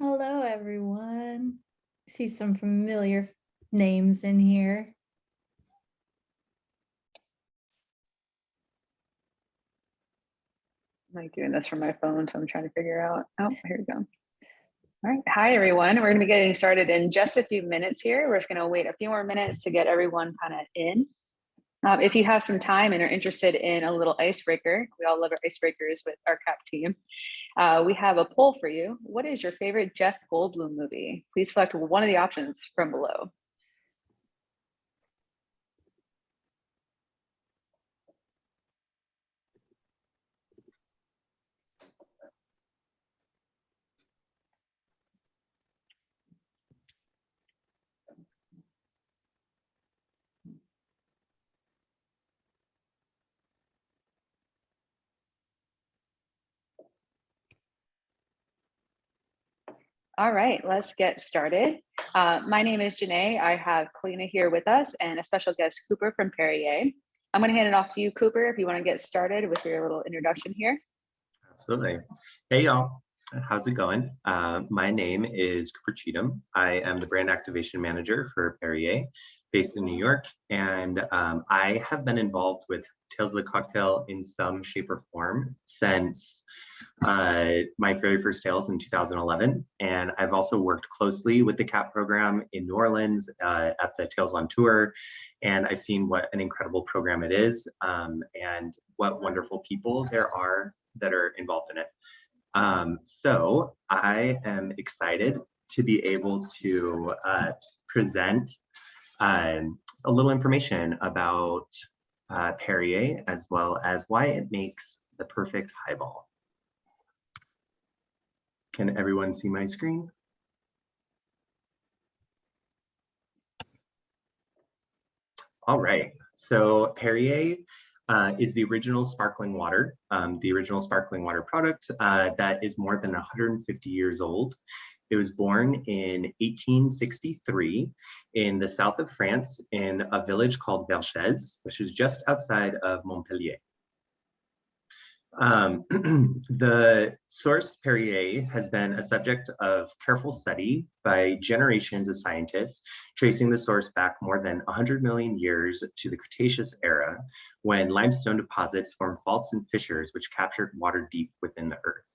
Hello, everyone. See some familiar names in here. I'm like doing this from my phone, so I'm trying to figure out. Oh, here we go. All right. Hi, everyone. We're going to be getting started in just a few minutes here. We're just going to wait a few more minutes to get everyone kind of in. If you have some time and are interested in a little icebreaker, we all love our icebreakers with our CAP team. We have a poll for you. What is your favorite Jeff Goldblum movie? Please select one of the options from below. All right, let's get started. My name is Janae. I have Kalina here with us and a special guest, Cooper from Perrier. I'm going to hand it off to you, Cooper, if you want to get started with your little introduction here. Absolutely. Hey, y'all. How's it going? My name is Cooper Cheatham. I am the brand activation manager for Perrier, based in New York. And I have been involved with Tales of the Cocktail in some shape or form since my very first Tales in 2011. And I've also worked closely with the CAP program in New Orleans at the Tales on Tour. And I've seen what an incredible program it is and what wonderful people there are that are involved in it. So I am excited to be able to present a little information about Perrier, as well as why it makes the perfect highball. Can everyone see my screen? All right, so Perrier is the original sparkling water product that is more than 150 years old. It was born in 1863 in the south of France in a village called Vergès, which is just outside of Montpellier. The source Perrier has been a subject of careful study by generations of scientists, tracing the source back more than 100 million years to the Cretaceous era, when limestone deposits formed faults and fissures which captured water deep within the earth.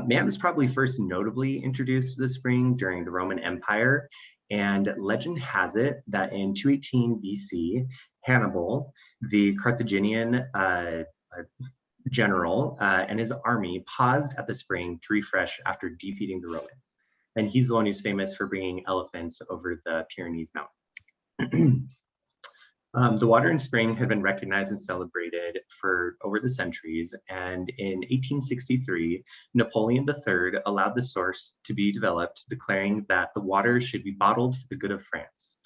Man was probably first notably introduced to the spring during the Roman Empire, and legend has it that in 218 BC, Hannibal, the Carthaginian general and his army paused at the spring to refresh after defeating the Romans. And he's the one who's famous for bringing elephants over the Pyrenees Mountain. The water in spring had been recognized and celebrated for over the centuries. And in 1863, Napoleon III allowed the source to be developed, declaring that the water should be bottled for the good of France.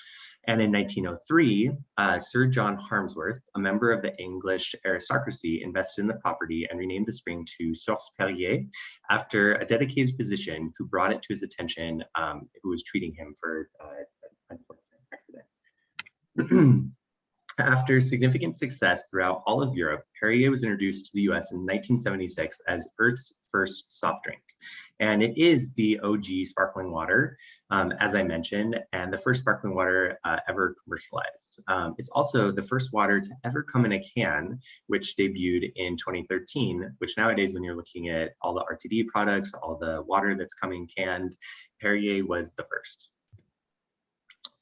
And in 1903, Sir John Harmsworth, a member of the English aristocracy, invested in the property and renamed the spring to Source Perrier after a dedicated physician who brought it to his attention, who was treating him for an unfortunate accident. After significant success throughout all of Europe, Perrier was introduced to the US in 1976 as Earth's first soft drink. And it is the OG sparkling water, as I mentioned, and the first sparkling water ever commercialized. It's also the first water to ever come in a can, which debuted in 2013, which nowadays, when you're looking at all the RTD products, all the water that's coming canned, Perrier was the first.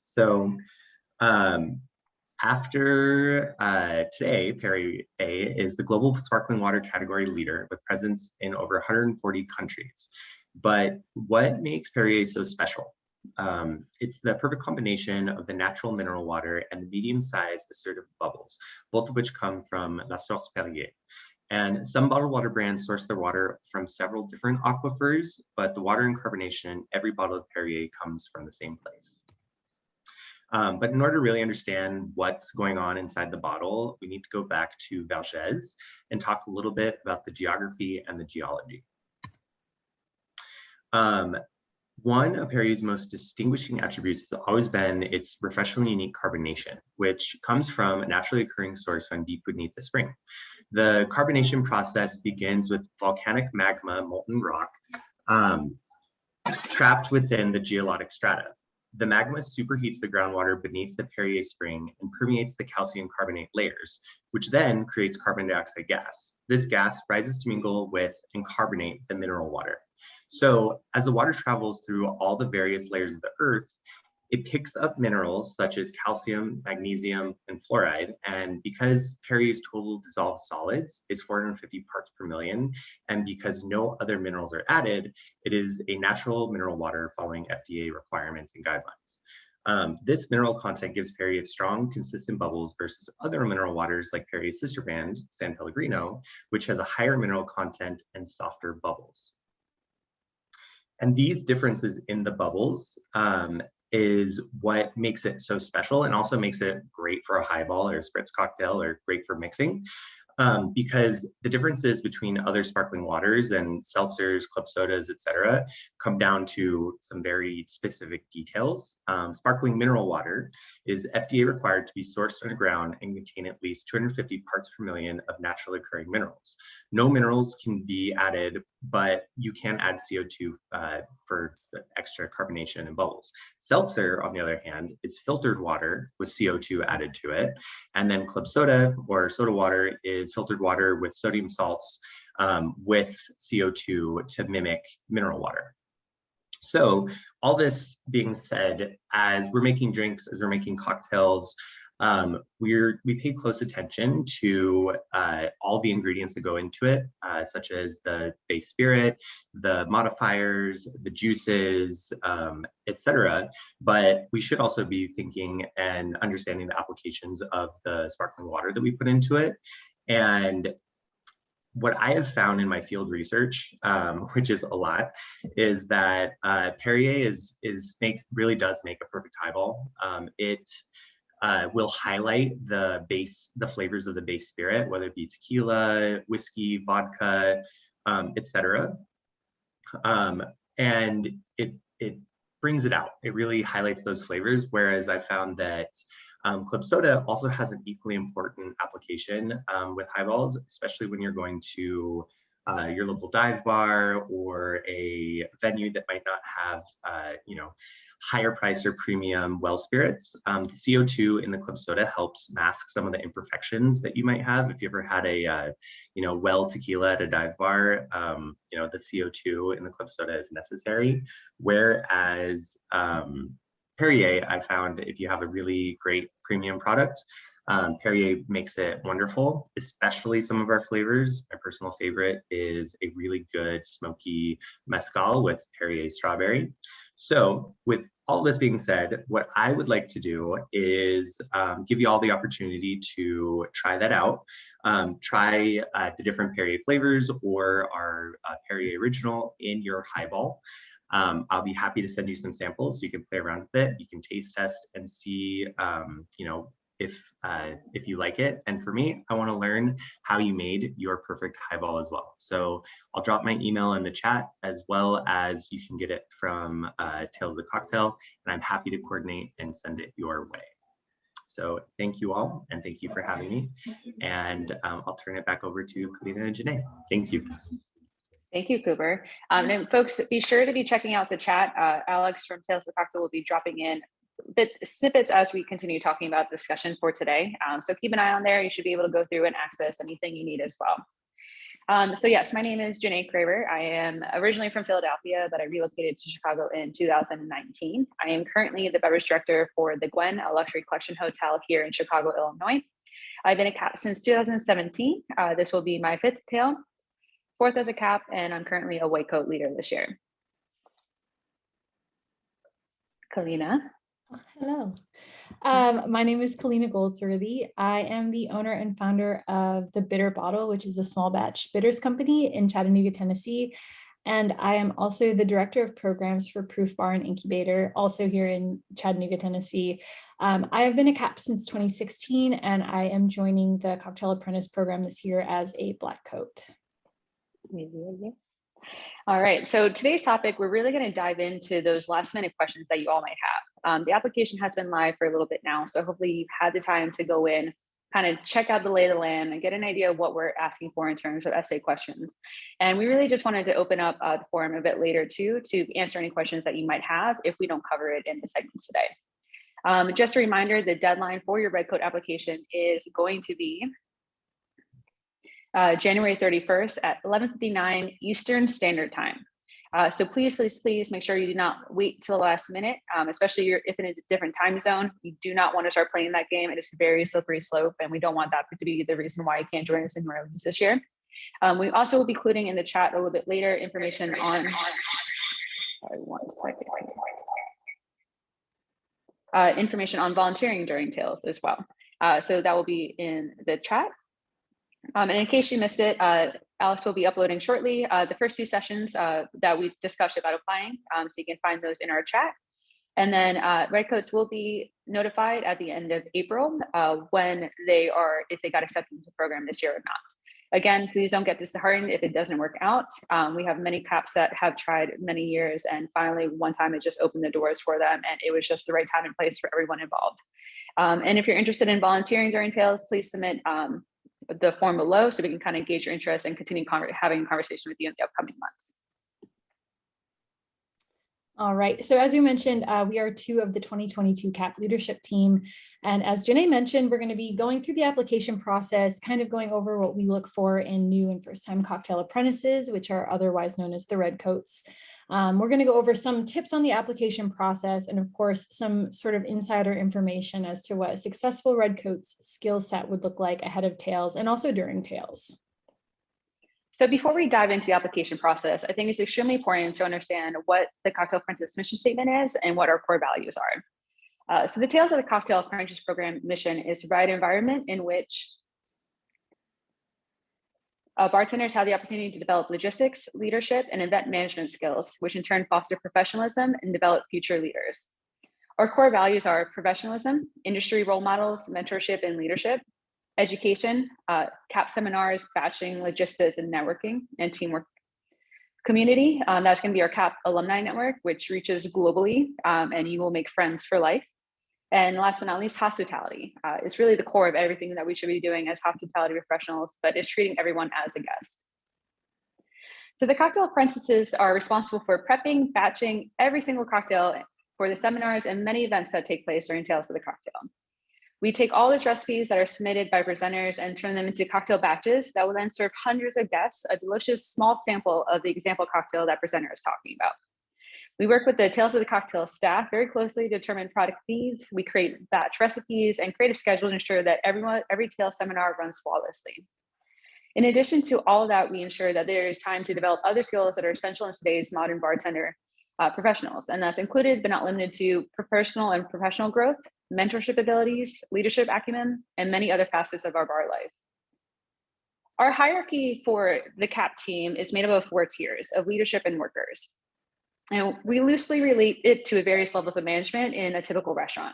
So, after today, Perrier is the global sparkling water category leader with presence in over 140 countries. But what makes Perrier so special? It's the perfect combination of the natural mineral water and the medium-sized assertive bubbles, both of which come from La Source Perrier. And some bottled water brands source their water from several different aquifers, but the water and carbonation in every bottle of Perrier comes from the same place. But in order to really understand what's going on inside the bottle, we need to go back to Vergès and talk a little bit about the geography and the geology. One of Perrier's most distinguishing attributes has always been its refreshingly unique carbonation, which comes from a naturally occurring source found deep beneath the spring. The carbonation process begins with volcanic magma, molten rock, trapped within the geologic strata. The magma superheats the groundwater beneath the Perrier spring and permeates the calcium carbonate layers, which then creates carbon dioxide gas. This gas rises to mingle with and carbonate the mineral water. So as the water travels through all the various layers of the earth, it picks up minerals such as calcium, magnesium, and fluoride. And because Perrier's total dissolved solids is 450 parts per million, and because no other minerals are added, it is a natural mineral water following FDA requirements and guidelines. This mineral content gives Perrier strong, consistent bubbles versus other mineral waters like Perrier's sister brand, San Pellegrino, which has a higher mineral content and softer bubbles. And these differences in the bubbles is what makes it so special and also makes it great for a highball or a spritz cocktail or great for mixing. Because the differences between other sparkling waters and seltzers, club sodas, etc., come down to some very specific details. Sparkling mineral water is FDA required to be sourced underground and contain at least 250 parts per million of naturally occurring minerals. No minerals can be added, but you can add CO2 for extra carbonation and bubbles. Seltzer, on the other hand, is filtered water with CO2 added to it. And then club soda or soda water is filtered water with sodium salts with CO2 to mimic mineral water. So all this being said, as we're making drinks, as we're making cocktails, we pay close attention to all the ingredients that go into it, such as the base spirit, the modifiers, the juices, etc. But we should also be thinking and understanding the applications of the sparkling water that we put into it. And what I have found in my field research, which is a lot, is that Perrier really does make a perfect highball. It will highlight the flavors of the base spirit, whether it be tequila, whiskey, vodka, etc. And it brings it out. It really highlights those flavors. Whereas I found that club soda also has an equally important application with highballs, especially when you're going to your local dive bar or a venue that might not have, higher price or premium well spirits. The CO2 in the club soda helps mask some of the imperfections that you might have. If you ever had a, well tequila at a dive bar, the CO2 in the club soda is necessary. Whereas Perrier, I found if you have a really great premium product, Perrier makes it wonderful, especially some of our flavors. My personal favorite is a really good smoky mezcal with Perrier strawberry. So with all this being said, what I would like to do is give you all the opportunity to try that out. Try the different Perrier flavors or our Perrier original in your highball. I'll be happy to send you some samples so you can play around with it. You can taste test and see, if you like it. And for me, I want to learn how you made your perfect highball as well. So I'll drop my email in the chat, as well as you can get it from Tales of the Cocktail, and I'm happy to coordinate and send it your way. So thank you all, and thank you for having me. And I'll turn it back over to Kalina and Janae. Thank you. Thank you, Cooper. And folks, be sure to be checking out the chat. Alex from Tales of the Cocktail will be dropping in snippets as we continue talking about the discussion for today. So keep an eye on there. You should be able to go through and access anything you need as well. So yes, my name is Janae Craver. I am originally from Philadelphia, but I relocated to Chicago in 2019. I am currently the beverage director for the Gwen, a luxury collection hotel here in Chicago, Illinois. I've been a cap since 2017. This will be my 5th tail, 4th as a cap, and I'm currently a white coat leader this year. Kalina. Hello. My name is Kalina Goldsworthy. I am the owner and founder of The Bitter Bottle, which is a small batch bitters company in Chattanooga, Tennessee. And I am also the director of programs for Proof Bar and Incubator, also here in Chattanooga, Tennessee. I have been a cap since 2016, and I am joining the Cocktail Apprentice program this year as a black coat. All right, so today's topic, we're really going to dive into those last minute questions that you all might have. The application has been live for a little bit now, so hopefully you've had the time to go in kind of check out the lay of the land and get an idea of what we're asking for in terms of essay questions. And we really just wanted to open up the forum a bit later too, to answer any questions that you might have if we don't cover it in the segments today. Just a reminder, the deadline for your Red Coat application is going to be January 31st at 11:59 Eastern Standard Time. So please make sure you do not wait till the last minute, especially if in a different time zone. You do not want to start playing that game. It is a very slippery slope, and we don't want that to be the reason why you can't join us in Release this year. We also will be including in the chat a little bit later information on, sorry, one second. Information on volunteering during Tales as well. So that will be in the chat. And in case you missed it, Alex will be uploading shortly the first 2 sessions that we discussed about applying, so you can find those in our chat. And then Redcoats will be notified at the end of April when if they got accepted into the program this year or not. Again, please don't get disheartened if it doesn't work out. We have many CAPs that have tried many years, and finally one time it just opened the doors for them, and it was just the right time and place for everyone involved. And if you're interested in volunteering during Tales, please submit the form below so we can kind of gauge your interest and continue having a conversation with you in the upcoming months. All right, so as we mentioned, we are 2 of the 2022 CAP leadership team. And as Janae mentioned, we're going to be going through the application process, kind of going over what we look for in new and first-time cocktail apprentices, which are otherwise known as the Redcoats. We're going to go over some tips on the application process and, of course, some sort of insider information as to what a successful Redcoats skill set would look like ahead of Tales and also during Tales. So before we dive into the application process, I think it's extremely important to understand what the Cocktail Apprentice mission statement is and what our core values are. So the Tales of the Cocktail Apprentice Program mission is to provide an environment in which bartenders have the opportunity to develop logistics, leadership, and event management skills, which in turn foster professionalism and develop future leaders. Our core values are professionalism, industry role models, mentorship and leadership, education, CAP seminars, batching, logistics, and networking, and teamwork. Community, that's going to be our CAP alumni network, which reaches globally, and you will make friends for life. And last but not least, hospitality. It's really the core of everything that we should be doing as hospitality professionals, but it's treating everyone as a guest. So the cocktail apprentices are responsible for prepping, batching every single cocktail for the seminars and many events that take place during Tales of the Cocktail. We take all those recipes that are submitted by presenters and turn them into cocktail batches that will then serve hundreds of guests a delicious small sample of the example cocktail that presenter is talking about. We work with the Tales of the Cocktail staff very closely to determine product needs. We create batch recipes and create a schedule to ensure that every Tale seminar runs flawlessly. In addition to all of that, we ensure that there is time to develop other skills that are essential in today's modern bartender professionals. And that's included, but not limited to, personal and professional growth, mentorship abilities, leadership acumen, and many other facets of our bar life. Our hierarchy for the CAP team is made up of 4 tiers of leadership and workers. And we loosely relate it to various levels of management in a typical restaurant.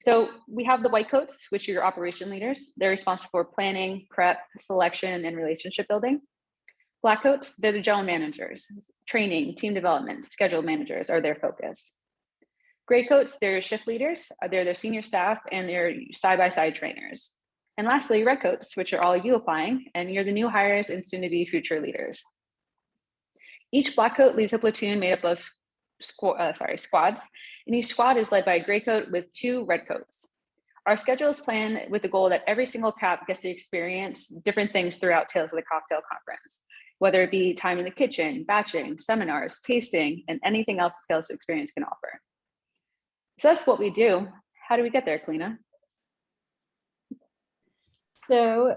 So we have the white coats, which are your operation leaders. They're responsible for planning, prep, selection, and relationship building. Black coats, they're the general managers. Training, team development, schedule managers are their focus. Gray coats, they're shift leaders. They're their senior staff and they're side-by-side trainers. And lastly, red coats, which are all you applying, and you're the new hires and soon-to-be future leaders. Each black coat leads a platoon made up of squads, and each squad is led by a gray coat with 2 red coats. Our schedule is planned with the goal that every single CAP gets to experience different things throughout Tales of the Cocktail Conference, whether it be time in the kitchen, batching, seminars, tasting, and anything else the Tales experience can offer. So that's what we do. How do we get there, Kalina? So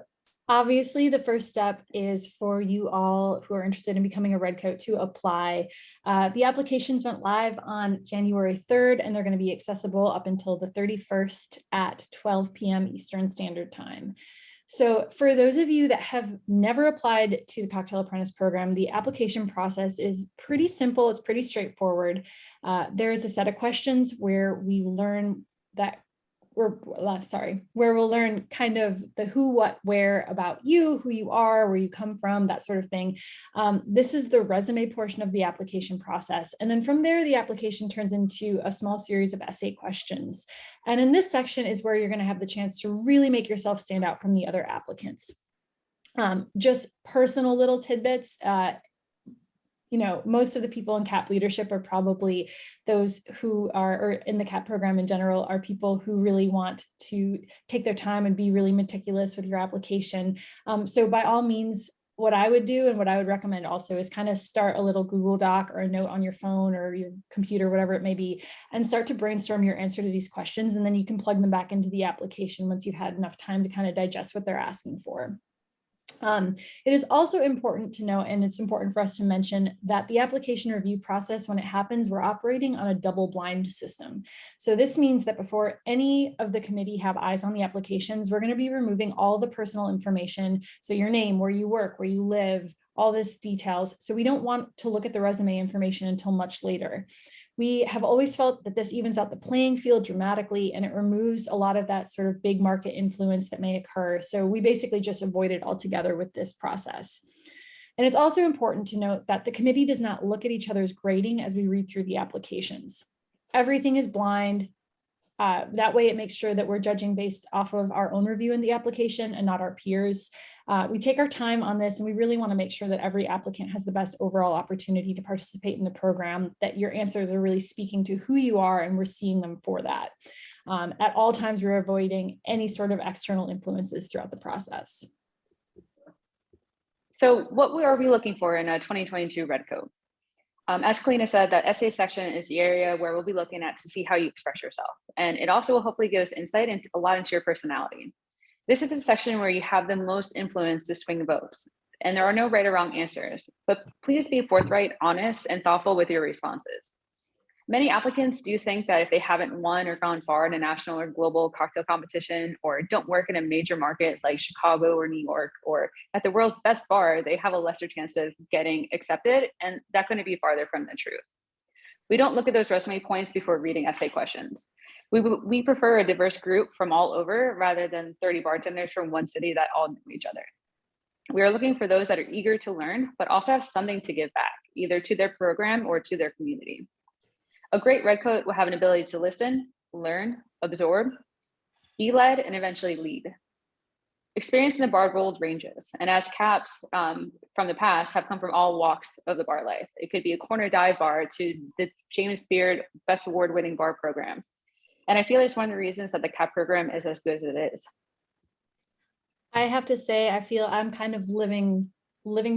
obviously, the first step is for you all who are interested in becoming a Redcoat to apply. The applications went live on January 3rd, and they're going to be accessible up until the 31st at 12 p.m. Eastern Standard Time. So for those of you that have never applied to the Cocktail Apprentice Program, the application process is pretty simple. It's pretty straightforward. There is a set of questions where we learn that where we'll learn kind of the who, what, where about you, who you are, where you come from, that sort of thing. This is the resume portion of the application process. And then from there, the application turns into a small series of essay questions. And in this section is where you're going to have the chance to really make yourself stand out from the other applicants. Just personal little tidbits. Most of the people in CAP leadership are probably those who are, or in the CAP program in general, are people who really want to take their time and be really meticulous with your application. So by all means, what I would do and what I would recommend also is kind of start a little Google Doc or a note on your phone or your computer, whatever it may be, and start to brainstorm your answer to these questions. And then you can plug them back into the application once you've had enough time to kind of digest what they're asking for. It is also important to note, and it's important for us to mention, that the application review process, when it happens, we're operating on a double-blind system. So this means that before any of the committee have eyes on the applications, we're going to be removing all the personal information. So your name, where you work, where you live, all this details. So we don't want to look at the resume information until much later. We have always felt that this evens out the playing field dramatically, and it removes a lot of that sort of big market influence that may occur. So we basically just avoid it altogether with this process. And it's also important to note that the committee does not look at each other's grading as we read through the applications. Everything is blind. That way it makes sure that we're judging based off of our own review in the application and not our peers. We take our time on this, and we really want to make sure that every applicant has the best overall opportunity to participate in the program, that your answers are really speaking to who you are, and we're seeing them for that. At all times, we're avoiding any sort of external influences throughout the process. So what are we looking for in a 2022 Red Coat? As Kalina said, that essay section is the area where we'll be looking at to see how you express yourself. And it also will hopefully give us insight into a lot into your personality. This is a section where you have the most influence to swing votes, and there are no right or wrong answers, but please be forthright, honest, and thoughtful with your responses. Many applicants do think that if they haven't won or gone far in a national or global cocktail competition, or don't work in a major market like Chicago or New York, or at the world's best bar, they have a lesser chance of getting accepted, and that's going to be farther from the truth. We don't look at those resume points before reading essay questions. We prefer a diverse group from all over rather than 30 bartenders from one city that all know each other. We are looking for those that are eager to learn, but also have something to give back, either to their program or to their community. A great Red Coat will have an ability to listen, learn, absorb, be led, and eventually lead. Experience in the bar world ranges, and as CAPs from the past have come from all walks of the bar life. It could be a corner dive bar to the James Beard Best Award-winning bar program. And I feel it's one of the reasons that the CAP program is as good as it is. I have to say, I feel I'm kind of living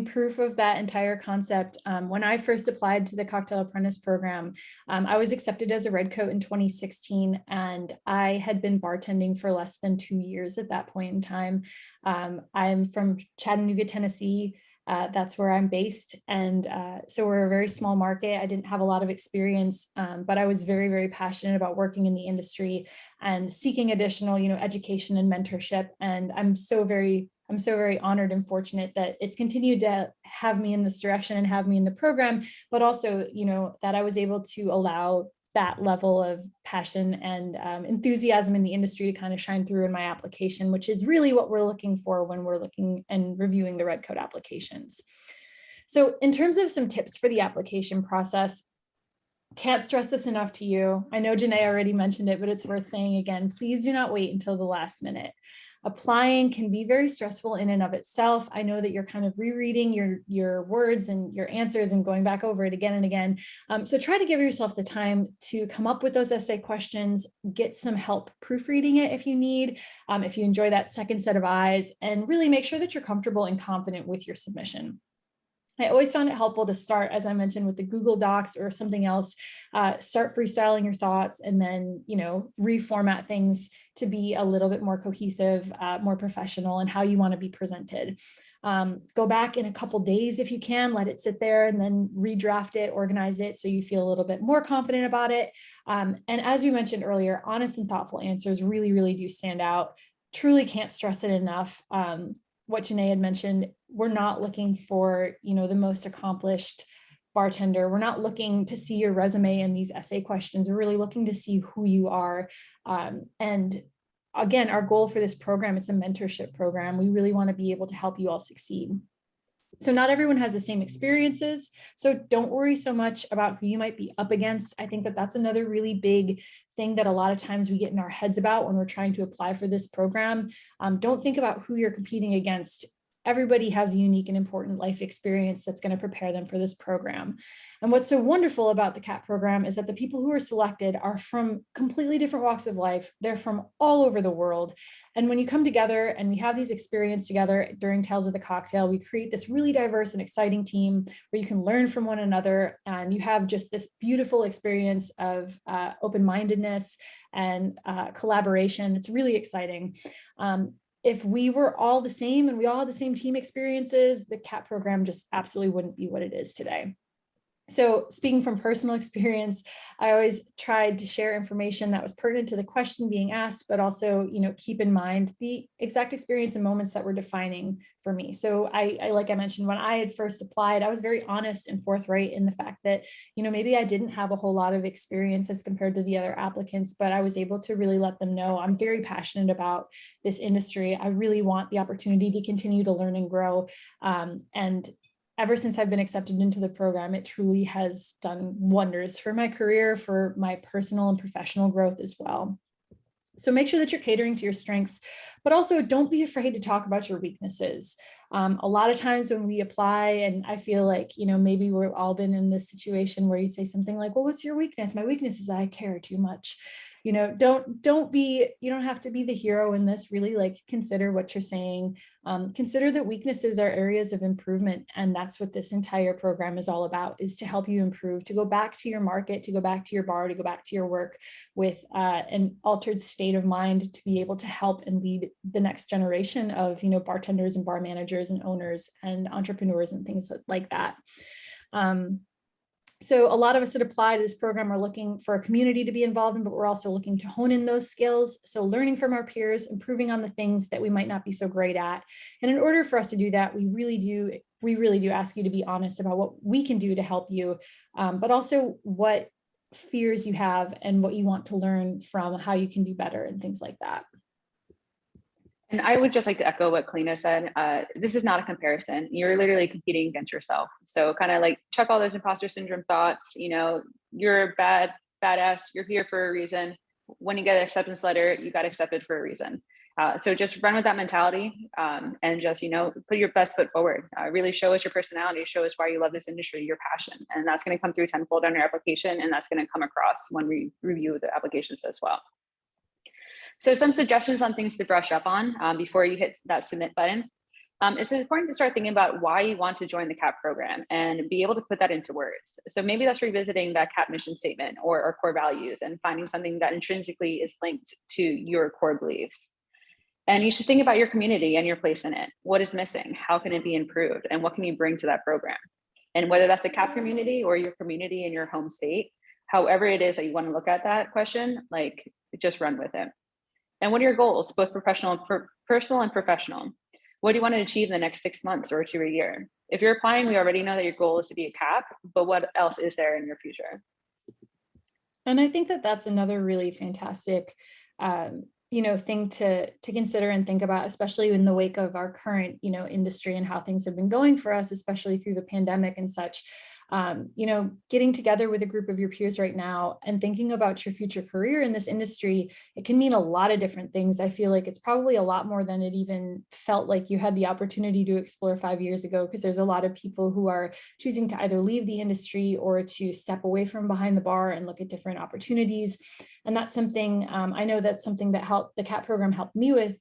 proof of that entire concept. When I first applied to the Cocktail Apprentice program, I was accepted as a Red Coat in 2016, and I had been bartending for less than 2 years at that point in time. I'm from Chattanooga, Tennessee. That's where I'm based. And so we're a very small market. I didn't have a lot of experience, but I was very, very passionate about working in the industry and seeking additional, education and mentorship. And I'm so very honored and fortunate that it's continued to have me in this direction and have me in the program, but also, that I was able to allow that level of passion and enthusiasm in the industry to kind of shine through in my application, which is really what we're looking for when we're looking and reviewing the Red Coat applications. So in terms of some tips for the application process, can't stress this enough to you. I know Janae already mentioned it, but it's worth saying again, please do not wait until the last minute. Applying can be very stressful in and of itself. I know that you're kind of rereading your words and your answers and going back over it again and again. So try to give yourself the time to come up with those essay questions, get some help proofreading it if you need, if you enjoy that second set of eyes, and really make sure that you're comfortable and confident with your submission. I always found it helpful to start, as I mentioned, with the Google Docs or something else, start freestyling your thoughts, and then, reformat things to be a little bit more cohesive, more professional, and how you want to be presented. Go back in a couple days if you can, let it sit there, and then redraft it, organize it so you feel a little bit more confident about it. And as we mentioned earlier, honest and thoughtful answers really, really do stand out. Truly can't stress it enough. What Janae had mentioned, we're not looking for, the most accomplished bartender. We're not looking to see your resume in these essay questions. We're really looking to see who you are. And again, our goal for this program, it's a mentorship program. We really want to be able to help you all succeed. So not everyone has the same experiences. So don't worry so much about who you might be up against. I think that that's another really big thing that a lot of times we get in our heads about when we're trying to apply for this program. Don't think about who you're competing against. Everybody has a unique and important life experience that's going to prepare them for this program. And what's so wonderful about the CAP program is that the people who are selected are from completely different walks of life. They're from all over the world. And when you come together and we have these experiences together during Tales of the Cocktail, we create this really diverse and exciting team where you can learn from one another. And you have just this beautiful experience of open-mindedness and collaboration. It's really exciting. If we were all the same and we all had the same team experiences, the CAP program just absolutely wouldn't be what it is today. So speaking from personal experience, I always tried to share information that was pertinent to the question being asked, but also, keep in mind the exact experience and moments that were defining for me. So I like I mentioned, when I had first applied, I was very honest and forthright in the fact that, maybe I didn't have a whole lot of experience as compared to the other applicants, but I was able to really let them know I'm very passionate about this industry. I really want the opportunity to continue to learn and grow. And ever since I've been accepted into the program, it truly has done wonders for my career, for my personal and professional growth as well. So make sure that you're catering to your strengths, but also don't be afraid to talk about your weaknesses. A lot of times when we apply, and I feel like, maybe we've all been in this situation where you say something like, well, what's your weakness? My weakness is I care too much. You don't have to be the hero in this. Really, consider what you're saying. Consider that weaknesses are areas of improvement. And that's what this entire program is all about, is to help you improve, to go back to your market, to go back to your bar, to go back to your work with an altered state of mind, to be able to help and lead the next generation of, bartenders and bar managers and owners and entrepreneurs and things like that. So a lot of us that apply to this program are looking for a community to be involved in, but we're also looking to hone in those skills. So learning from our peers, improving on the things that we might not be so great at. And in order for us to do that, we really do ask you to be honest about what we can do to help you, but also what fears you have and what you want to learn from, how you can do better and things like that. And I would just like to echo what Kalina said. This is not a comparison. You're literally competing against yourself. So kind of chuck all those imposter syndrome thoughts. You're a badass. You're here for a reason. When you get an acceptance letter, you got accepted for a reason. So just run with that mentality and just, put your best foot forward. Really show us your personality, show us why you love this industry, your passion. And that's going to come through tenfold on your application. And that's going to come across when we review the applications as well. So some suggestions on things to brush up on before you hit that submit button. It's important to start thinking about why you want to join the CAP program and be able to put that into words. So maybe that's revisiting that CAP mission statement or our core values and finding something that intrinsically is linked to your core beliefs. And you should think about your community and your place in it. What is missing? How can it be improved? And what can you bring to that program? And whether that's the CAP community or your community in your home state, however it is that you want to look at that question, just run with it. And what are your goals, both personal and professional? What do you want to achieve in the next 6 months or to a year? If you're applying, we already know that your goal is to be a CAP, but what else is there in your future? And I think that that's another really fantastic, thing to consider and think about, especially in the wake of our current, industry and how things have been going for us, especially through the pandemic and such. Getting together with a group of your peers right now and thinking about your future career in this industry, it can mean a lot of different things. I feel like it's probably a lot more than it even felt like you had the opportunity to explore 5 years ago, because there's a lot of people who are choosing to either leave the industry or to step away from behind the bar and look at different opportunities. And that's something, I know that's something that the CAP program helped me with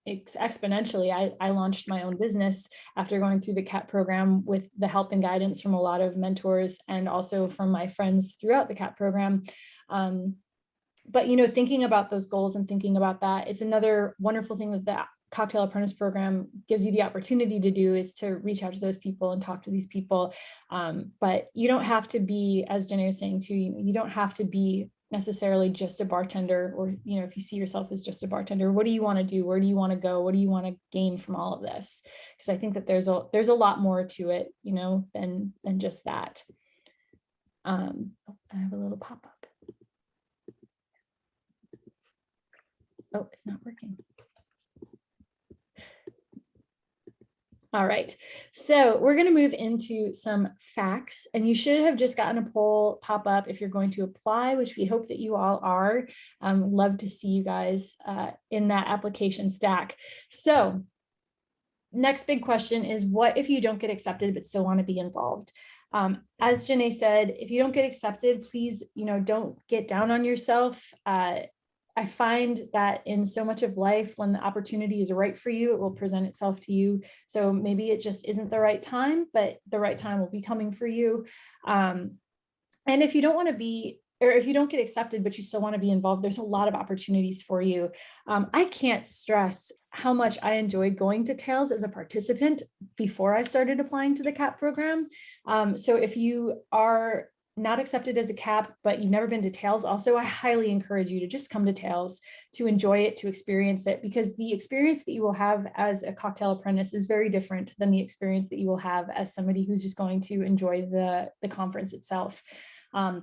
exponentially. I launched my own business after going through the CAP program with the help and guidance from a lot of mentors and also from my friends throughout the CAP program. But, thinking about those goals and thinking about that, it's another wonderful thing that the Cocktail Apprentice program gives you the opportunity to do, is to reach out to those people and talk to these people. But you don't have to be, as Jenny was saying too, you don't have to be necessarily just a bartender, or if you see yourself as just a bartender, what do you want to do? Where do you want to go? What do you want to gain from all of this? Because I think that there's a lot more to it, than just that. I have a little pop-up. Oh, it's not working. All right, so we're going to move into some facts, and you should have just gotten a poll pop up if you're going to apply, which we hope that you all are. Love to see you guys in that application stack. So next big question is, what if you don't get accepted but still want to be involved? As Janae said, if you don't get accepted, please, don't get down on yourself. I find that in so much of life, when the opportunity is right for you, it will present itself to you. So maybe it just isn't the right time, but the right time will be coming for you. And if you don't want to be, or if you don't get accepted, but you still want to be involved, there's a lot of opportunities for you. I can't stress how much I enjoyed going to Tails as a participant before I started applying to the CAP program. So if you are not accepted as a CAP, but you've never been to Tails, also, I highly encourage you to just come to Tails, to enjoy it, to experience it, because the experience that you will have as a cocktail apprentice is very different than the experience that you will have as somebody who's just going to enjoy the conference itself.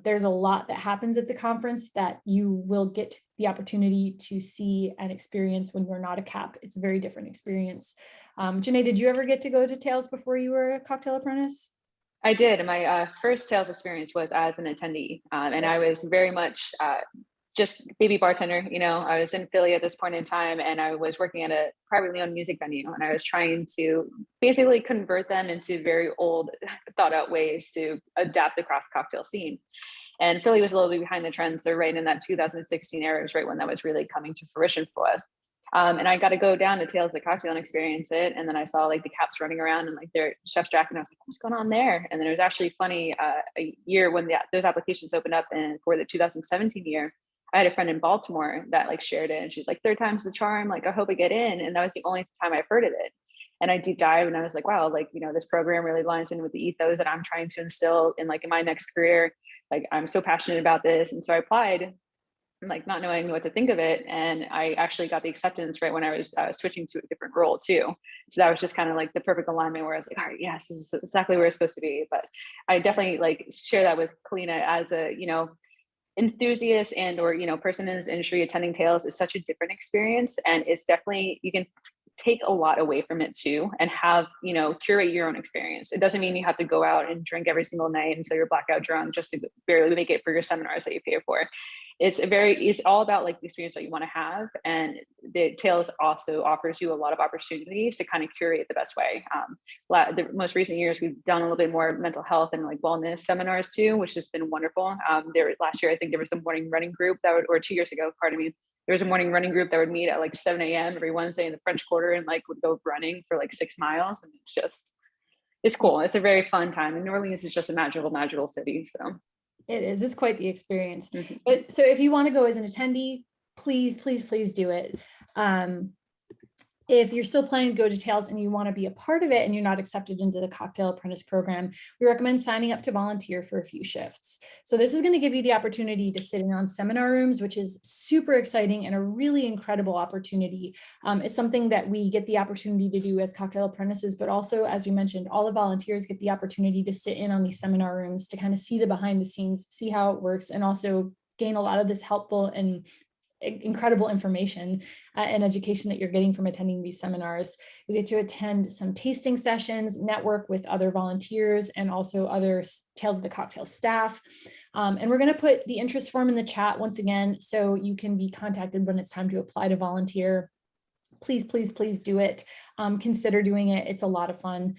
There's a lot that happens at the conference that you will get the opportunity to see and experience when you're not a CAP. It's a very different experience. Janae, did you ever get to go to Tails before you were a cocktail apprentice? I did. My first Tails experience was as an attendee, and I was very much just baby bartender. I was in Philly at this point in time, and I was working at a privately owned music venue, and I was trying to basically convert them into very old, thought out ways to adapt the craft cocktail scene. And Philly was a little bit behind the trends. So right in that 2016 era was right when that was really coming to fruition for us. And I got to go down to Tails the Cocktail and experience it. And then I saw like the caps running around and like their chef's jacket. And I was like, what's going on there? And then it was actually funny, a year when those applications opened up, and for the 2017 year, I had a friend in Baltimore that like shared it. And she's like, third time's the charm. Like, I hope I get in. And that was the only time I've heard of it. And I deep dive, and I was like, wow, like, this program really lines in with the ethos that I'm trying to instill in my next career. Like, I'm so passionate about this. And so I applied, like not knowing what to think of it. And I actually got the acceptance right when I was switching to a different role too. So that was just kind of like the perfect alignment where I was like, all right, yes, this is exactly where it's supposed to be. But I definitely like share that with Kalina as a, enthusiast and, or, person in this industry. Attending Tails is such a different experience. And it's definitely, you can take a lot away from it too, and have, curate your own experience. It doesn't mean you have to go out and drink every single night until you're blackout drunk just to barely make it for your seminars that you pay for. It's all about like the experience that you want to have. And the Tails also offers you a lot of opportunities to kind of curate the best way. The most recent years, we've done a little bit more mental health and like wellness seminars too, which has been wonderful. Last year, I think there was the morning running group or 2 years ago, pardon me, there was a morning running group that would meet at like 7 a.m. every Wednesday in the French Quarter and like would go running for like 6 miles. And it's cool. It's a very fun time. And New Orleans is just a magical city. So it is. It's quite the experience. Mm-hmm. But so if you want to go as an attendee, please do it. If you're still planning to go to Tails and you want to be a part of it and you're not accepted into the cocktail apprentice program, we recommend signing up to volunteer for a few shifts. So this is going to give you the opportunity to sit in on seminar rooms, which is super exciting and a really incredible opportunity. It's something that we get the opportunity to do as cocktail apprentices, but also, as we mentioned, all the volunteers get the opportunity to sit in on these seminar rooms to kind of see the behind the scenes, see how it works, and also gain a lot of this helpful and incredible information and education that you're getting from attending these seminars. You get to attend some tasting sessions, network with other volunteers and also other Tales of the Cocktail staff. And we're going to put the interest form in the chat once again, so you can be contacted when it's time to apply to volunteer. Please do it. Consider doing it. It's a lot of fun.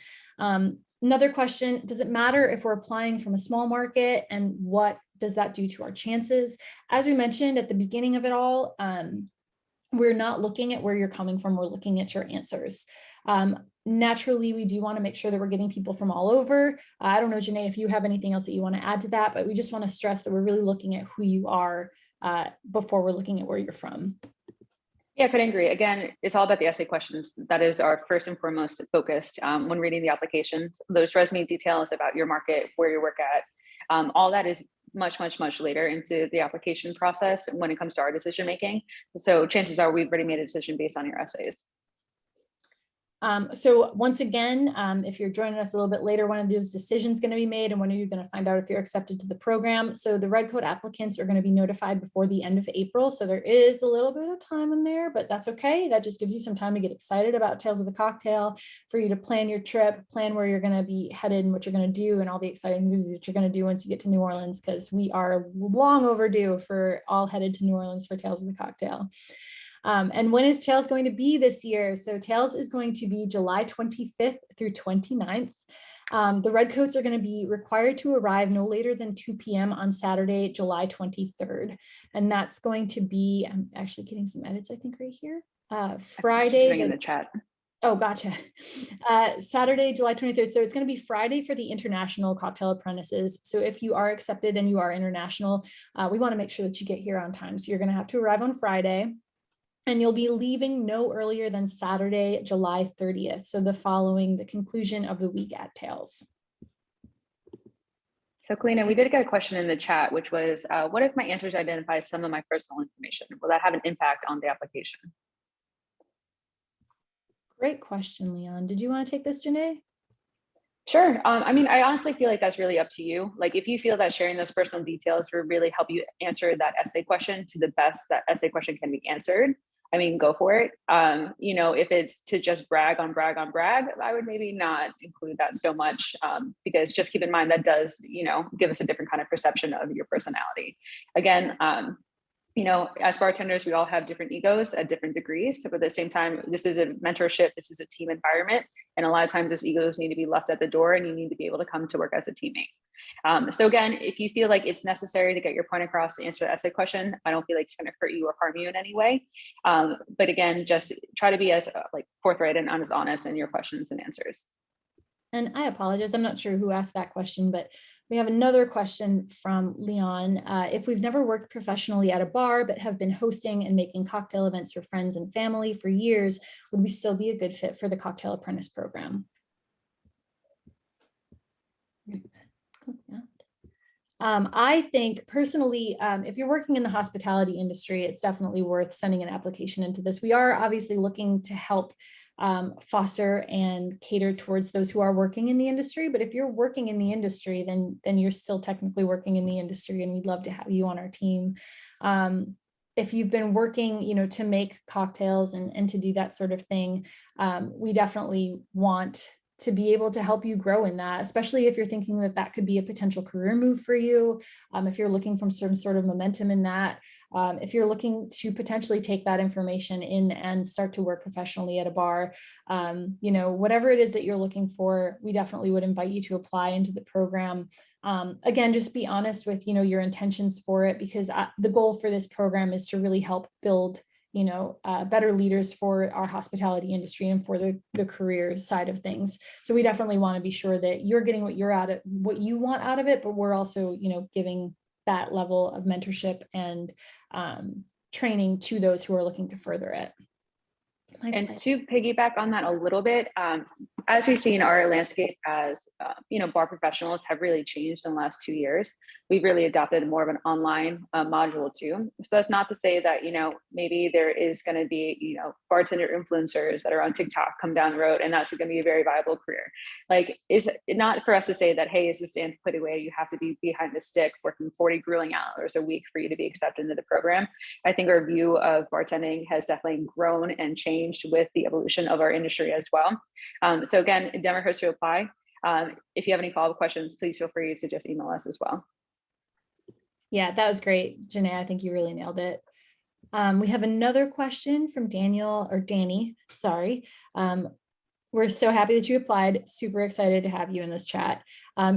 Another question, does it matter if we're applying from a small market, and what does that do to our chances? As we mentioned at the beginning of it all, we're not looking at where you're coming from, we're looking at your answers. Naturally, we do want to make sure that we're getting people from all over. I don't know, Janae, if you have anything else that you want to add to that, but we just want to stress that we're really looking at who you are before we're looking at where you're from. Yeah, I couldn't agree. Again, it's all about the essay questions. That is our first and foremost focus when reading the applications. Those resume details about your market, where you work at, all that is much later into the application process when it comes to our decision making. So chances are we've already made a decision based on your essays. So once again, if you're joining us a little bit later, one of those decisions going to be made, and when are you going to find out if you're accepted to the program? So the red coat applicants are going to be notified before the end of April. So there is a little bit of time in there, but that's okay. That just gives you some time to get excited about Tales of the Cocktail, for you to plan your trip, plan where you're going to be headed and what you're going to do, and all the exciting things that you're going to do once you get to New Orleans, because we are long overdue for all headed to New Orleans for Tales of the Cocktail. And when is Tales going to be this year? So Tales is going to be July 25th through 29th. The redcoats are going to be required to arrive no later than 2 p.m. on Saturday, July 23rd. And that's going to be, I'm actually getting some edits, I think, right here. Friday. In the chat. Oh, gotcha. Saturday, July 23rd. So it's going to be Friday for the international cocktail apprentices. So if you are accepted and you are international, we want to make sure that you get here on time. So you're going to have to arrive on Friday. And you'll be leaving no earlier than Saturday, July 30th. So the conclusion of the week at Tales. So Kalina, we did get a question in the chat, which was, what if my answers identify some of my personal information? Will that have an impact on the application? Great question, Leon. Did you want to take this, Janae? Sure. I mean, I honestly feel like that's really up to you. Like, if you feel that sharing those personal details will really help you answer that essay question to the best that essay question can be answered, I mean, go for it. You know, if it's to just brag, I would maybe not include that so much, because just keep in mind that does, you know, give us a different kind of perception of your personality. Again, you know, as bartenders, we all have different egos at different degrees. But at the same time, this is a mentorship, this is a team environment. And a lot of times those egos need to be left at the door, and you need to be able to come to work as a teammate. So again, if you feel like it's necessary to get your point across to answer the essay question, I don't feel like it's going to hurt you or harm you in any way. But again, just try to be as like forthright and as honest in your questions and answers. And I apologize, I'm not sure who asked that question, but we have another question from Leon. If we've never worked professionally at a bar, but have been hosting and making cocktail events for friends and family for years, would we still be a good fit for the Cocktail Apprentice program? I think personally, if you're working in the hospitality industry, it's definitely worth sending an application into this. We are obviously looking to help foster and cater towards those who are working in the industry. But if you're working in the industry, then you're still technically working in the industry, and we'd love to have you on our team. If you've been working, you know, to make cocktails and to do that sort of thing, we definitely want to be able to help you grow in that, especially if you're thinking that that could be a potential career move for you. If you're looking for some sort of momentum in that, if you're looking to potentially take that information in and start to work professionally at a bar, you know, whatever it is that you're looking for, we definitely would invite you to apply into the program. Again, just be honest with, you know, your intentions for it, because the goal for this program is to really help build, you know, better leaders for our hospitality industry and for the career side of things. So we definitely want to be sure that you're getting what you want out of it, but we're also, you know, giving that level of mentorship and training to those who are looking to further it. And to piggyback on that a little bit, as we see in our landscape as, you know, bar professionals have really changed in the last 2 years. We've really adopted more of an online module too. So that's not to say that, you know, maybe there is going to be, you know, bartender influencers that are on TikTok come down the road, and that's going to be a very viable career. Like, is it not for us to say that, hey, it's this antiquated way, you have to be behind the stick working 40 grueling hours a week for you to be accepted into the program. I think our view of bartending has definitely grown and changed with the evolution of our industry as well. So again, Denver hurts to apply. If you have any follow-up questions, please feel free to just email us as well. Yeah, that was great, Janae. I think you really nailed it. We have another question from Danny, sorry. We're so happy that you applied. Super excited to have you in this chat.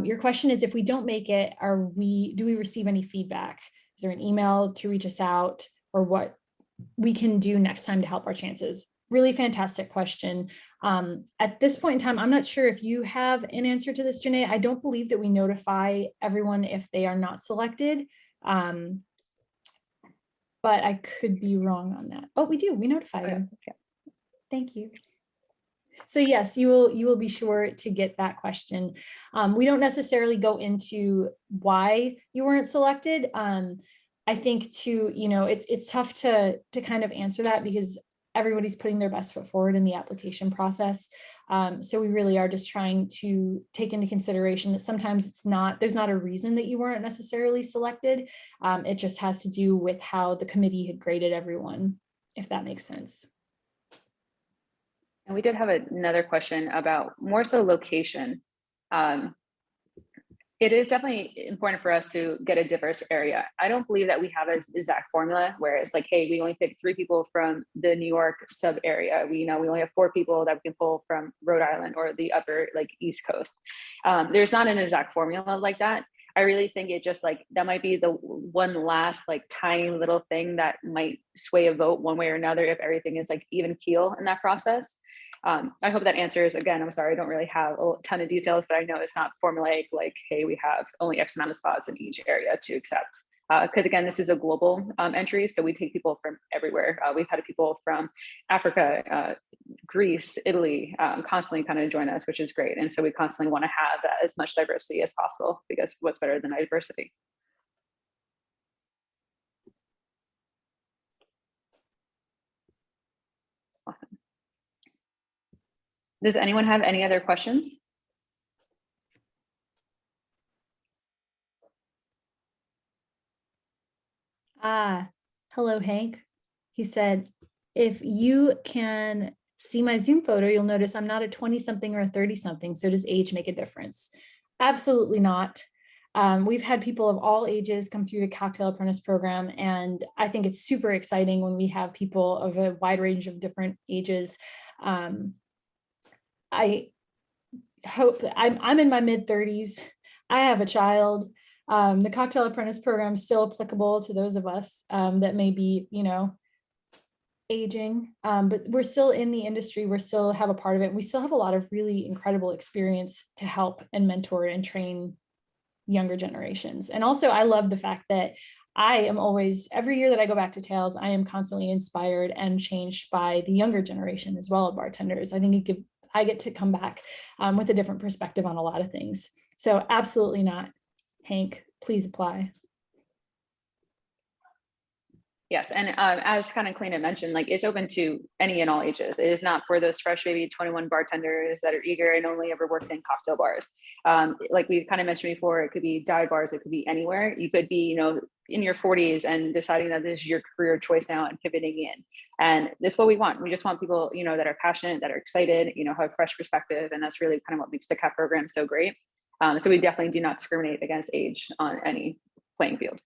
Your question is, if we don't make it, do we receive any feedback? Is there an email to reach us out, or what we can do next time to help our chances? Really fantastic question. At this point in time, I'm not sure if you have an answer to this, Janae. I don't believe that we notify everyone if they are not selected. But I could be wrong on that. Oh, we do. We notify you. Okay. Thank you. So yes, you will be sure to get that question. We don't necessarily go into why you weren't selected. I think you know, it's tough to kind of answer that, because everybody's putting their best foot forward in the application process. So we really are just trying to take into consideration that sometimes there's not a reason that you weren't necessarily selected. It just has to do with how the committee had graded everyone, if that makes sense. And we did have another question about more so location. It is definitely important for us to get a diverse area. I don't believe that we have an exact formula where it's like, hey, we only pick 3 people from the New York sub area. We only have 4 people that we can pull from Rhode Island or the upper like East Coast. There's not an exact formula like that. I really think it just like, that might be the one last like tiny little thing that might sway a vote one way or another if everything is like even keel in that process. I hope that answers. Again, I'm sorry, I don't really have a ton of details, but I know it's not formulaic like, hey, we have only X amount of spots in each area to accept. Because again, this is a global entry, so we take people from everywhere. We've had people from Africa, Greece, Italy, constantly kind of join us, which is great. And so we constantly want to have as much diversity as possible, because what's better than diversity? Awesome. Does anyone have any other questions? Hello, Hank. He said, if you can see my Zoom photo, you'll notice I'm not a 20-something or a 30-something. So does age make a difference? Absolutely not. We've had people of all ages come through the Cocktail Apprentice program, and I think it's super exciting when we have people of a wide range of different ages. I hope that I'm in my mid-30s. I have a child. The Cocktail Apprentice program is still applicable to those of us that may be, aging, but we're still in the industry. We still have a part of it. We still have a lot of really incredible experience to help and mentor and train younger generations. And also, I love the fact that I am always, every year that I go back to Tales, I am constantly inspired and changed by the younger generation as well of bartenders. I think I get to come back with a different perspective on a lot of things. So absolutely not. Hank, please apply. Yes, and as kind of Kalina mentioned, like it's open to any and all ages. It is not for those fresh baby 21 bartenders that are eager and only ever worked in cocktail bars. Like we kind of mentioned before, it could be dive bars, it could be anywhere. You could be, in your 40s and deciding that this is your career choice now and pivoting in. And that's what we want. We just want people, that are passionate, that are excited, have a fresh perspective. And that's really kind of what makes the CAP program so great. So we definitely do not discriminate against age on any playing field.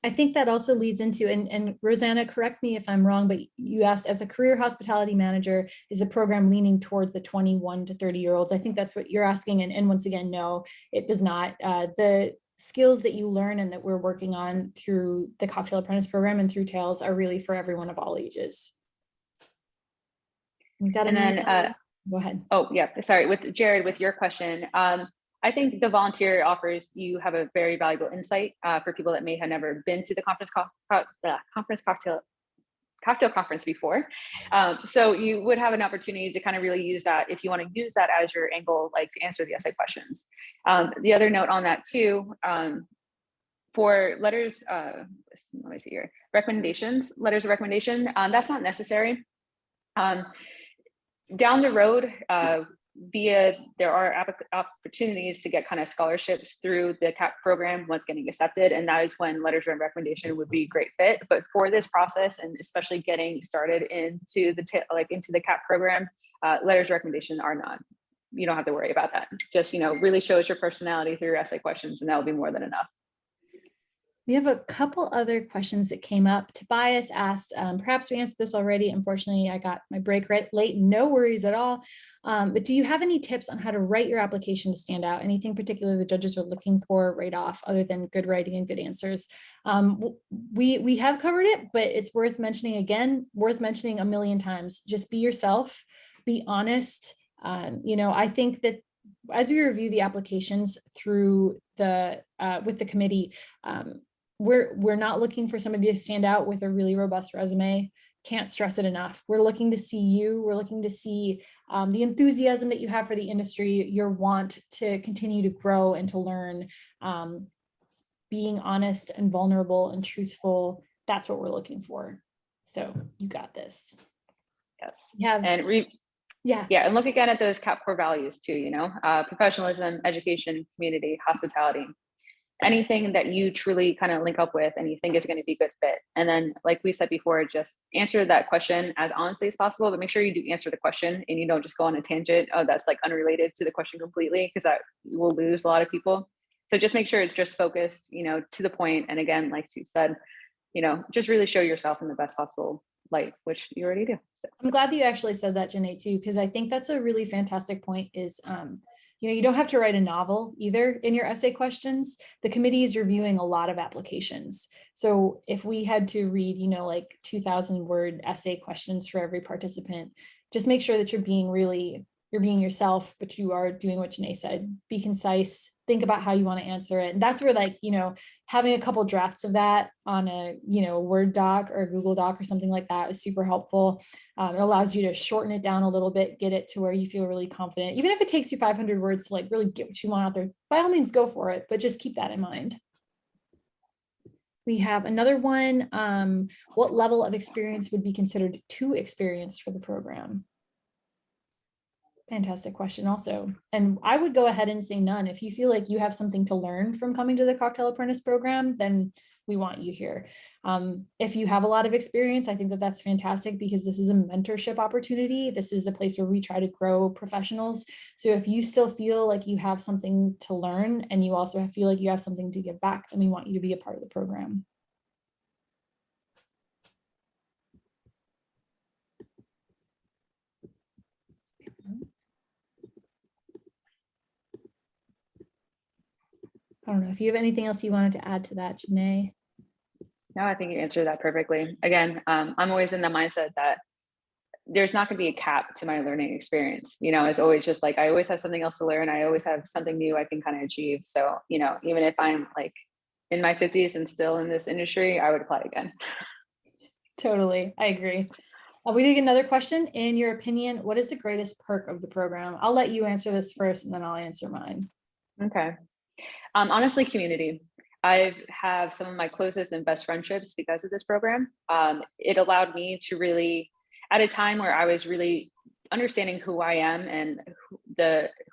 I think that also leads into, and Rosanna, correct me if I'm wrong, but you asked, as a career hospitality manager, is the program leaning towards the 21 to 30-year-olds? I think that's what you're asking. And once again, no, it does not. The skills that you learn and that we're working on through the Cocktail Apprentice program and through Tales are really for everyone of all ages. We got go ahead. Oh yeah, sorry, with Jared, with your question. I think the volunteer offers you have a very valuable insight for people that may have never been to the cocktail conference before. So you would have an opportunity to kind of really use that if you want to use that as your angle, like to answer the essay questions. The other note on that too, for letters, let me see here, letters of recommendation, that's not necessary. Down the road, there are opportunities to get kind of scholarships through the CAP program once getting accepted, and that is when letters of recommendation would be a great fit. But for this process, and especially getting started into the CAP program, letters of recommendation are not. You don't have to worry about that. Just really shows your personality through your essay questions, and that will be more than enough. We have a couple other questions that came up. Tobias asked, perhaps we answered this already. Unfortunately, I got my break late, no worries at all. But do you have any tips on how to write your application to stand out? Anything particular the judges are looking for right off, other than good writing and good answers? We have covered it, but it's worth mentioning again, worth mentioning a million times. Just be yourself, be honest. I think that as we review the applications through with the committee, we're not looking for somebody to stand out with a really robust resume. Can't stress it enough. We're looking to see you. We're looking to see the enthusiasm that you have for the industry, your want to continue to grow and to learn, being honest and vulnerable and truthful. That's what we're looking for. So you got this. Yes. Yeah. And Yeah. yeah, and look again at those CAP core values too, you know, professionalism, education, community, hospitality, anything that you truly kind of link up with and you think is going to be a good fit. And then, like we said before, just answer that question as honestly as possible, but make sure you do answer the question and you don't just go on a tangent. Oh, that's like unrelated to the question completely, because that will lose a lot of people. So just make sure it's just focused, you know, to the point. And again, like you said, you know, just really show yourself in the best possible light, which you already do. So. I'm glad that you actually said that, Janae, too, because I think that's a really fantastic point is, you know, you don't have to write a novel either in your essay questions. The committee is reviewing a lot of applications. So if we had to read, you know, like 2,000 word essay questions for every participant, just make sure that you're being yourself, but you are doing what Janae said, be concise, think about how you want to answer it. And that's where, like, you know, having a couple drafts of that on a, you know, Word doc or Google Doc or something like that is super helpful. It allows you to shorten it down a little bit, get it to where you feel really confident. Even if it takes you 500 words to like really get what you want out there, by all means, go for it, but just keep that in mind. We have another one. What level of experience would be considered too experienced for the program? Fantastic question also. And I would go ahead and say none. If you feel like you have something to learn from coming to the Cocktail Apprentice program, then we want you here. If you have a lot of experience, I think that that's fantastic because this is a mentorship opportunity. This is a place where we try to grow professionals. So if you still feel like you have something to learn and you also feel like you have something to give back, then we want you to be a part of the program. I don't know if you have anything else you wanted to add to that, Janae. No, I think you answered that perfectly. Again, I'm always in the mindset that there's not going to be a cap to my learning experience. You know, it's always just like, I always have something else to learn. I always have something new I can kind of achieve. So, you know, even if I'm like in my 50s and still in this industry, I would apply again. Totally. I agree. We did get another question. In your opinion, what is the greatest perk of the program? I'll let you answer this first and then I'll answer mine. Okay. Honestly, community. I have some of my closest and best friendships because of this program. It allowed me to really, at a time where I was really understanding who I am and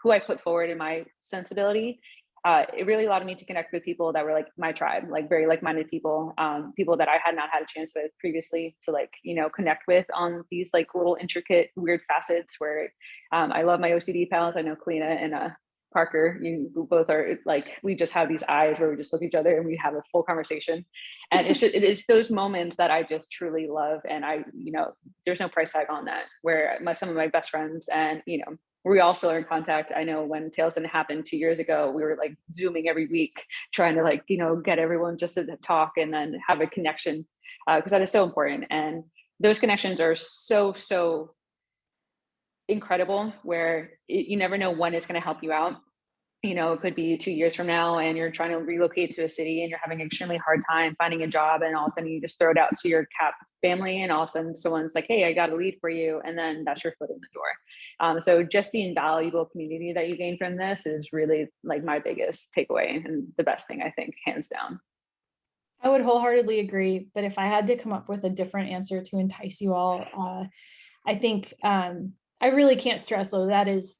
who I put forward in my sensibility, it really allowed me to connect with people that were like my tribe, like very like-minded people, people that I had not had a chance with previously to, like, you know, connect with on these like little intricate, weird facets where I love my OCD pals. I know Kalina and Parker, you both are like, we just have these eyes where we just look at each other and we have a full conversation. And it is those moments that I just truly love. And I, you know, there's no price tag on that, where some of my best friends and, you know, we all still are in contact. I know when Tails didn't happen 2 years ago, we were like Zooming every week, trying to, like, you know, get everyone just to talk and then have a connection, because that is so important. And those connections are so incredible, where you never know when it's going to help you out. You know, it could be 2 years from now and you're trying to relocate to a city and you're having an extremely hard time finding a job, and all of a sudden you just throw it out to your CAP family and all of a sudden someone's like, hey, I got a lead for you, and then that's your foot in the door. So just the invaluable community that you gain from this is really like my biggest takeaway and the best thing, I think, hands down. I would wholeheartedly agree, but if I had to come up with a different answer to entice you all, I think I really can't stress though, that is,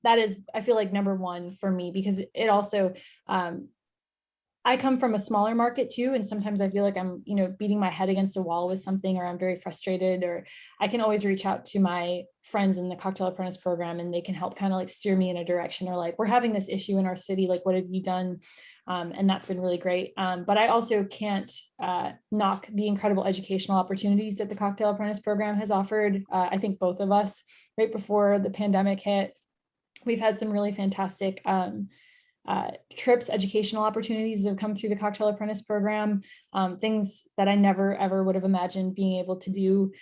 I feel like number one for me, because it also, I come from a smaller market too. And sometimes I feel like I'm, you know, beating my head against a wall with something, or I'm very frustrated, or I can always reach out to my friends in the Cocktail Apprentice program and they can help kind of like steer me in a direction, or like, we're having this issue in our city, like, what have you done? And that's been really great. But I also can't knock the incredible educational opportunities that the Cocktail Apprentice program has offered. I think both of us, right before the pandemic hit, we've had some really fantastic trips, educational opportunities that have come through the Cocktail Apprentice program, things that I never ever would have imagined being able to do.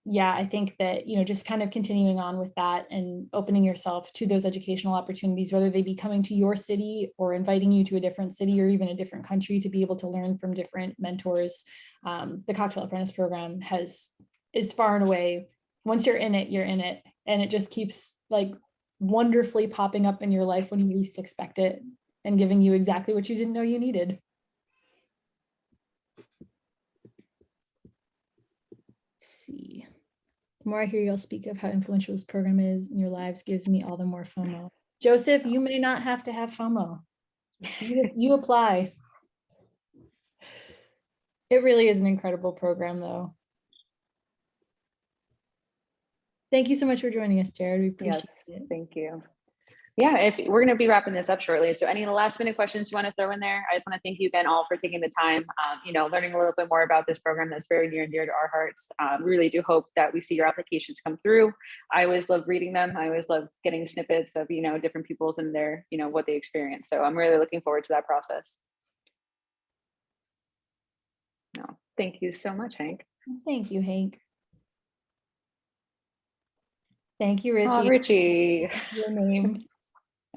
Yeah, I think that, you know, just kind of continuing on with that and opening yourself to those educational opportunities, whether they be coming to your city or inviting you to a different city or even a different country to be able to learn from different mentors. The Cocktail Apprentice program is far and away, once you're in it, you're in it. And it just keeps like wonderfully popping up in your life when you least expect it and giving you exactly what you didn't know you needed. see. The more I hear y'all speak of how influential this program is in your lives gives me all the more FOMO. Joseph, you may not have to have FOMO. You apply. It really is an incredible program, though. Thank you so much for joining us, Jared. We appreciate it. Thank you. Yeah, we're going to be wrapping this up shortly. So any last minute questions you want to throw in there? I just want to thank you again all for taking the time, learning a little bit more about this program that's very near and dear to our hearts. Really do hope that we see your applications come through. I always love reading them. I always love getting snippets of, different people's and their, what they experience. So I'm really looking forward to that process. No, thank you so much, Hank. Thank you, Hank. Thank you, Richie. Oh, Richie. Your name.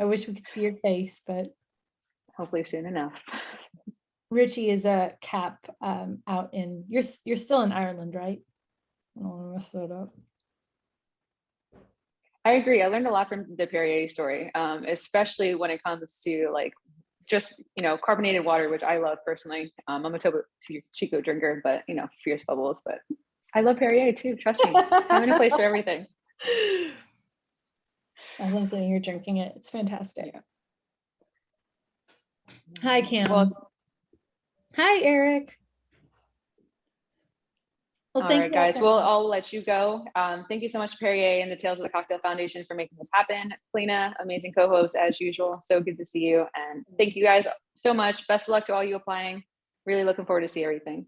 I wish we could see your face, but hopefully soon enough. Richie is a cap out in, you're still in Ireland, right? I don't want to mess that up. I agree. I learned a lot from the Perrier story, especially when it comes to just, carbonated water, which I love personally. I'm a Topo Chico drinker, but, fierce bubbles, but I love Perrier too. Trust me. I'm in a place for everything. As I'm saying, you're drinking it. It's fantastic. Hi, Cam. Well, hi, Eric. Well, all right, guys. Well, I'll let you go. Thank you so much, Perrier and the Tales of the Cocktail Foundation, for making this happen. Kalina, amazing co-host as usual. So good to see you. And thank you guys so much. Best of luck to all you applying. Really looking forward to see everything.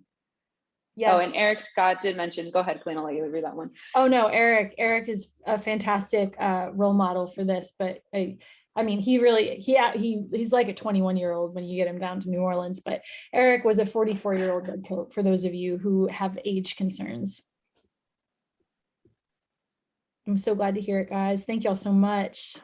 Yes. Oh, and Eric Scott did mention, go ahead, Kalina, I'll let you read that one. Oh no, Eric is a fantastic role model for this, but I mean, he's like a 21-year-old when you get him down to New Orleans, but Eric was a 44-year-old red coat for those of you who have age concerns. I'm so glad to hear it, guys. Thank y'all so much.